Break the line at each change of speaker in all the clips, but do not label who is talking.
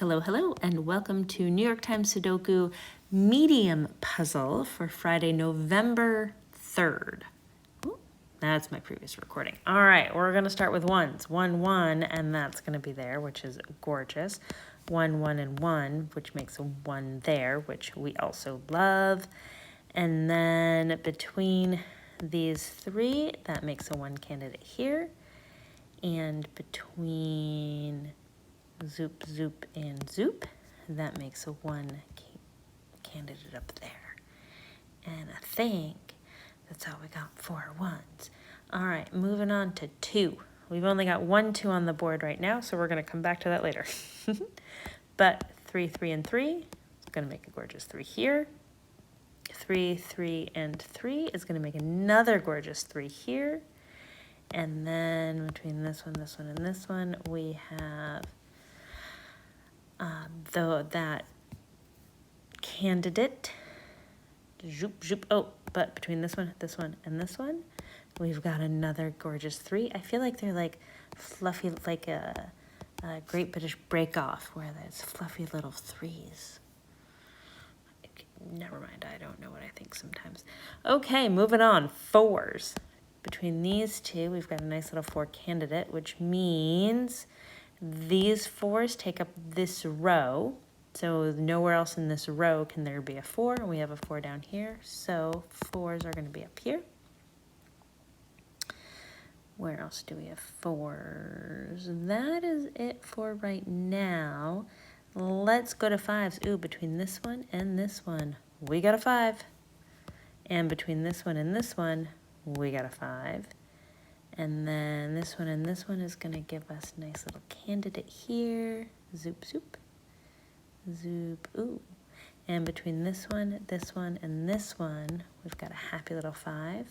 Hello, and welcome to New York Times Sudoku Medium Puzzle for Friday, November 3rd. Ooh, that's my previous recording. All right, we're going to start with ones. 1, 1, and that's going to be there, which is gorgeous. 1, 1, and 1, which makes a 1 there, which we also love. And then between these three, that makes a 1 candidate here. And between zoop, zoop, and zoop, that makes a 1 candidate up there. And I think that's all we got for ones. All right, moving on to 2. We've only got 1, 2 on the board right now, so we're going to come back to that later. But 3, 3, and 3 is going to make a gorgeous 3 here. 3, 3, and 3 is going to make another gorgeous 3 here. And then between this one, and this one, we have that candidate. Zoop, zoop. Oh, but between this one, and this one, we've got another gorgeous 3. I feel like they're like fluffy, like a Great British Break Off, where there's fluffy little 3s. Never mind, I don't know what I think sometimes. Okay, moving on. 4s. Between these two, we've got a nice little 4 candidate, which means these 4s take up this row. So nowhere else in this row can there be a 4. And we have a 4 down here. So 4s are going to be up here. Where else do we have 4s? That is it for right now. Let's go to 5s. Ooh, between this one and this one, we got a 5. And between this one and this one, we got a 5. And then this one and this one is going to give us a nice little candidate here. Zoop, zoop. Zoop, ooh. And between this one, and this one, we've got a happy little 5.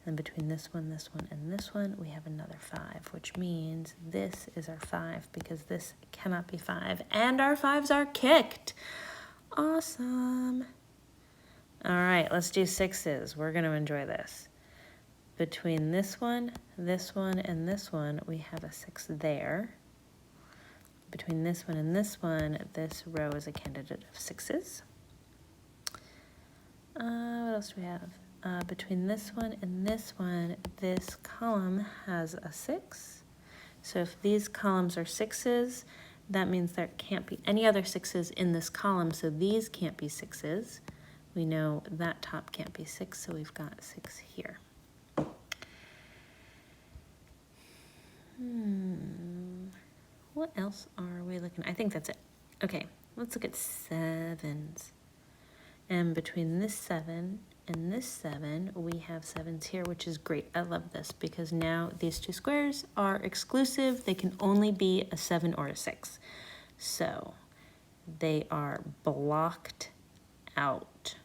And between this one, and this one, we have another 5, which means this is our 5 because this cannot be 5. And our 5s are kicked. Awesome. All right, let's do 6s. We're going to enjoy this. Between this one, and this one, we have a 6 there. Between this one and this row is a candidate of 6s. What else do we have? Between this one and this column has a 6. So if these columns are 6s, that means there can't be any other 6s in this column, so these can't be 6s. We know that top can't be 6, so we've got 6 here. What else are we looking at? I think that's it. Okay, let's look at 7s. And between this 7 and this 7, we have 7s here, which is great. I love this because now these two squares are exclusive. They can only be a 7 or a 6. So they are blocked out.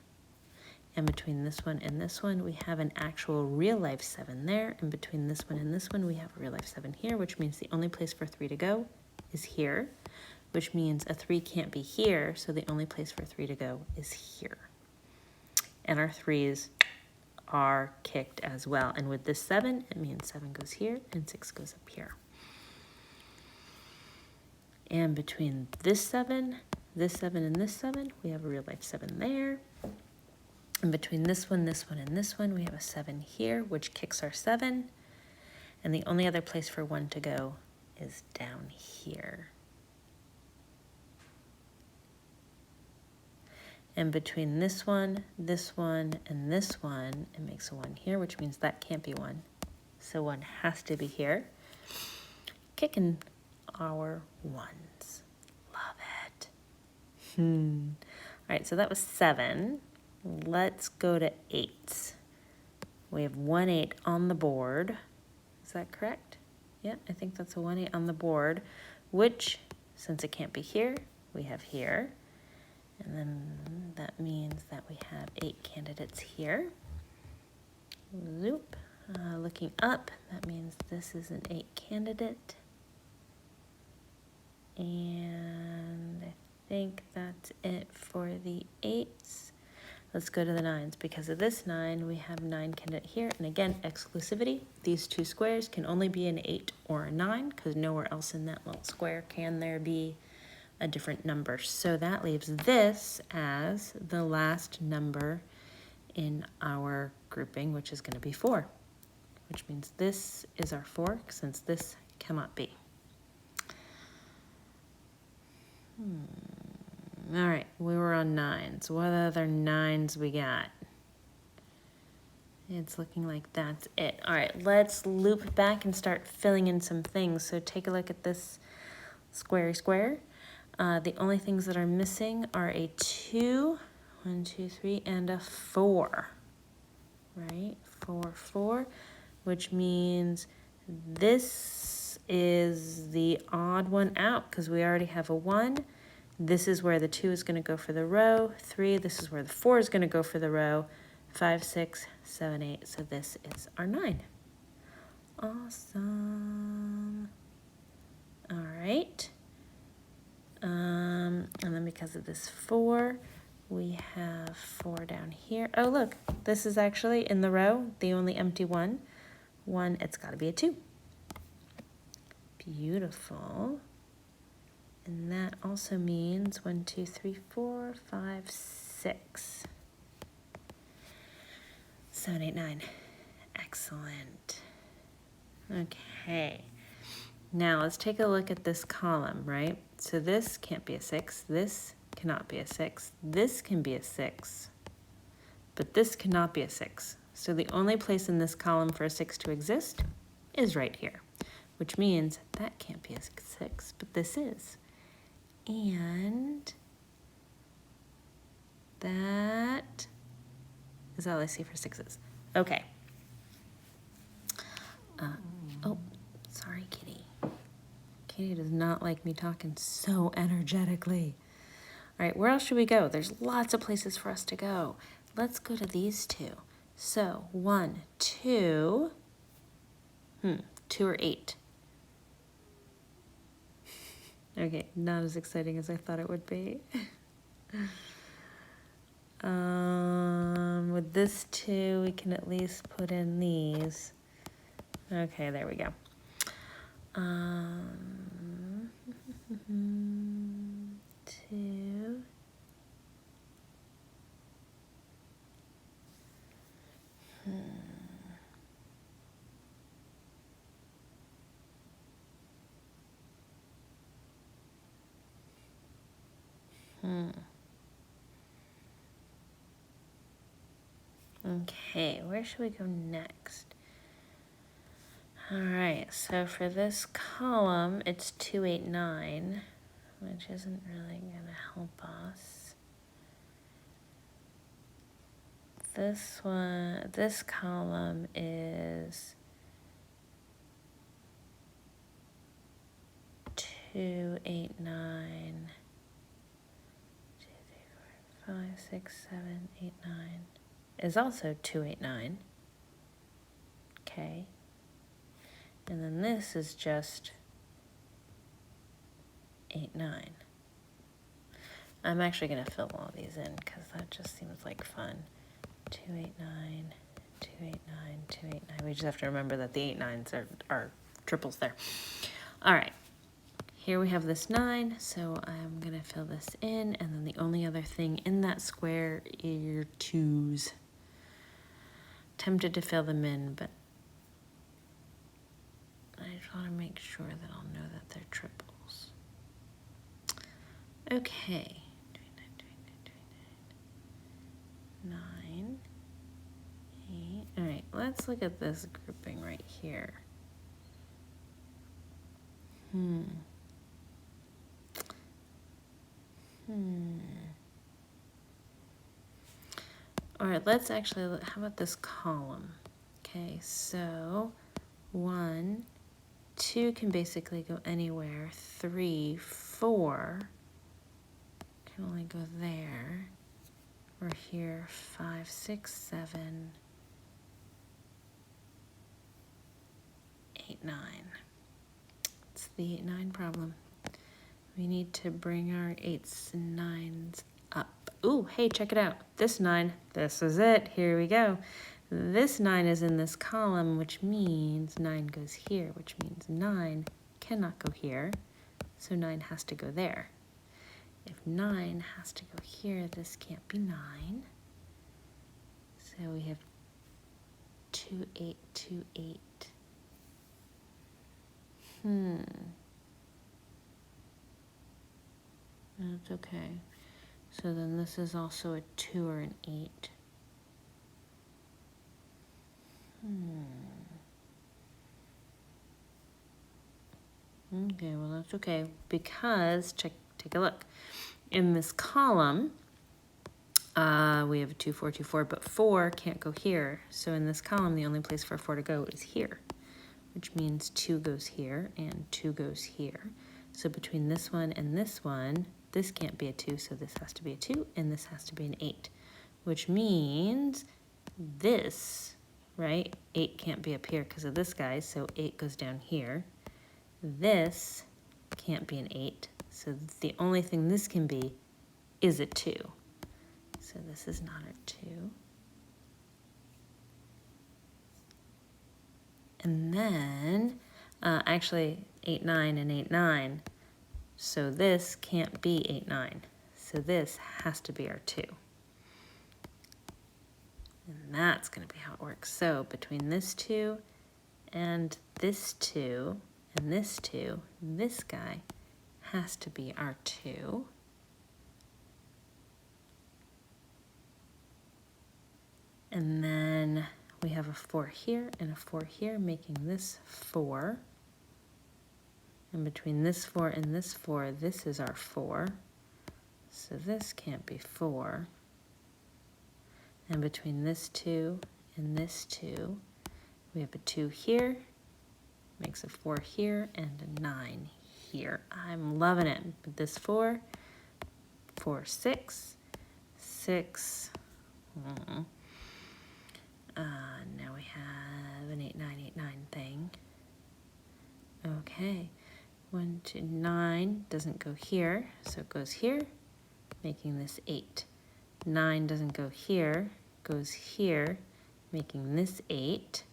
And between this one and this one, we have an actual real-life 7 there. And between this one and this one, we have a real-life 7 here, which means the only place for 3 to go is here, which means a 3 can't be here, so the only place for 3 to go is here. And our 3s are kicked as well. And with this 7, it means 7 goes here and 6 goes up here. And between this 7, and this 7, we have a real-life 7 there. And between this one, and this one, we have a 7 here, which kicks our 7. And the only other place for 1 to go is down here. And between this one, and this one, it makes a 1 here, which means that can't be 1. So 1 has to be here. Kicking our 1s. Love it. All right, so that was 7. Let's go to 8s. We have 1 8 on the board. Is that correct? Yeah, I think that's a 1 8 on the board, which, since it can't be here, we have here. And then that means that we have 8 candidates here. Zoop. Looking up, that means this is an 8 candidate. And I think that's it for the 8s. Let's go to the 9s. Because of this 9, we have 9 candidate here. And again, exclusivity. These two squares can only be an 8 or a 9 because nowhere else in that little square can there be a different number. So that leaves this as the last number in our grouping, which is going to be 4, which means this is our 4 since this cannot be. All right, we were on 9s. What other 9s we got? It's looking like that's it. All right, let's loop back and start filling in some things. So take a look at this square square. The only things that are missing are a 2, 1, 2, 3, and a 4, right? 4, 4, which means this is the odd one out because we already have a 1. This is where the 2 is going to go for the row. 3, this is where the 4 is going to go for the row. 5, 6, 7, 8. So this is our 9. Awesome. All right. And then because of this 4, we have 4 down here. Oh, look, this is actually in the row, the only empty one. 1, it's got to be a 2. Beautiful. And that also means 1, 2, 3, 4, 5, 6. 7, 8, 9. Excellent. Okay. Now let's take a look at this column, right? So this can't be a 6. This cannot be a 6. This can be a 6. But this cannot be a 6. So the only place in this column for a 6 to exist is right here, which means that can't be a 6, but this is. And that is all I see for 6s. Okay. Oh, sorry, Kitty. Kitty does not like me talking so energetically. All right, where else should we go? There's lots of places for us to go. Let's go to these 2. So 1, 2. 2 or 8. Okay, not as exciting as I thought it would be. With this 2, we can at least put in these. Okay, there we go. 2. Okay, where should we go next? All right, so for this column, it's 2, 8, 9, which isn't really going to help us. This column is 2, 8, 9, 2, 3, 4, 5, 6, 7, 8, 9. Is also 2, 8, 9. Okay. And then this is just 8, 9. I'm actually going to fill all these in because that just seems like fun. 2, 8, 9, 2, 8, 9, 2, 8, 9. We just have to remember that the 8, 9s are triples there. All right. Here we have this 9, so I'm going to fill this in, and then the only other thing in that square are your 2s. Tempted to fill them in, but I just want to make sure that I'll know that they're triples. Okay. 9, 8. All right, let's look at this grouping right here. All right, let's actually, how about this column? Okay, so 1, 2 can basically go anywhere. 3, 4 can only go there. Or here, 5, 6, 7, 8, 9. It's the 8, 9 problem. We need to bring our 8s and 9s up. Ooh, hey, check it out. This 9, this is it. Here we go. This 9 is in this column, which means 9 goes here, which means 9 cannot go here. So 9 has to go there. If 9 has to go here, this can't be 9. So we have 2, 8, 2, 8. That's okay. So then this is also a 2 or an 8. Okay, well that's okay, because take a look. In this column, we have a 2, 4, 2, 4, but 4 can't go here. So in this column, the only place for 4 to go is here, which means 2 goes here and 2 goes here. So between this one and this one, this can't be a 2, so this has to be a 2, and this has to be an 8, which means this, right? 8 can't be up here because of this guy, so 8 goes down here. This can't be an 8, so the only thing this can be is a 2. So this is not a 2. And then, actually, 8, 9, and 8, 9. So this can't be 8, 9. So this has to be our 2. And that's going to be how it works. So between this 2 and this 2 and this 2, this guy has to be our 2. And then we have a 4 here and a 4 here, making this 4. And between this 4 and this 4, this is our 4. So this can't be 4. And between this 2 and this 2, we have a 2 here, makes a 4 here, and a 9 here. I'm loving it. But this 4, 4, 6, 6. Now we have an 8, 9, 8, 9 thing. Okay. 1, 2, 9 doesn't go here, so it goes here, making this 8. 9 doesn't go here, goes here, making this 8.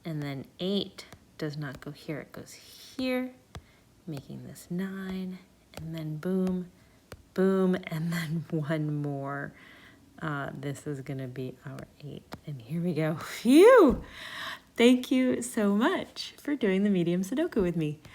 And then 8 does not go here, it goes here, making this 9. And then boom, boom, and then one more. This is going to be our 8. And here we go. Phew! Thank you so much for doing the medium Sudoku with me.